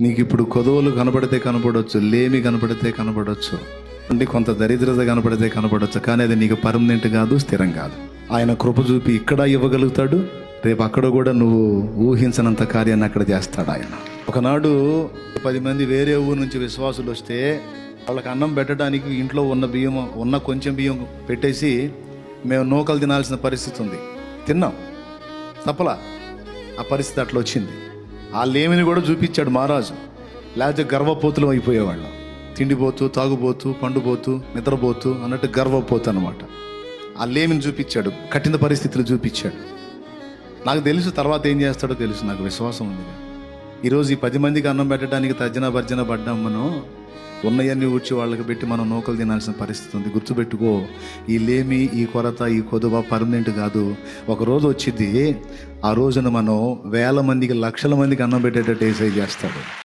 నీకు ఇప్పుడు కొదవలు కనపడితే కనపడవచ్చు, లేమి కనపడితే కనపడవచ్చు, అంటే కొంత దరిద్రత కనపడితే కనపడవచ్చు, కానీ అది నీకు పర్మనెంట్ కాదు, స్థిరం కాదు. ఆయన కృప చూపి ఇక్కడ ఇవ్వగలుగుతాడు, రేపు అక్కడ కూడా నువ్వు ఊహించనంత కార్యాన్ని అక్కడ చేస్తాడు ఆయన. ఒకనాడు 10 మంది వేరే ఊరు నుంచి విశ్వాసులు వస్తే వాళ్ళకి అన్నం పెట్టడానికి ఇంట్లో ఉన్న కొంచెం బియ్యం పెట్టేసి మేము నూకలు తినాల్సిన పరిస్థితి ఉంది. తిన్నాం, తప్పలా. ఆ పరిస్థితి అట్లా వచ్చింది. ఆ లేమిని కూడా చూపించాడు మహారాజు. లేకపోతే గర్వపోతులం అయిపోయేవాళ్ళం. తిండిపోతూ, తాగుబోతూ, పండుపోతూ, నిద్రపోతూ అన్నట్టు గర్వపోతు అనమాట. ఆ లేమిని చూపించాడు, కఠిన పరిస్థితులు చూపించాడు. నాకు తెలుసు తర్వాత ఏం చేస్తాడో తెలుసు, నాకు విశ్వాసం ఉంది. ఈరోజు ఈ 10 మందికి అన్నం పెట్టడానికి తర్జన భర్జన పడ్డాం. మనం ఉన్నయన్నీ ఊడ్చి వాళ్ళకి పెట్టి మనం నూకలు తినాల్సిన పరిస్థితి ఉంది. గుర్తుపెట్టుకో, ఈ లేమి, ఈ కొరత, ఈ కొదువ పర్మనెంట్ కాదు. ఒక రోజు వచ్చింది, ఆ రోజున మనం 1000 మందికి, లక్షల మందికి అన్నం పెట్టేటట్టు ఏసై చేస్తాడు.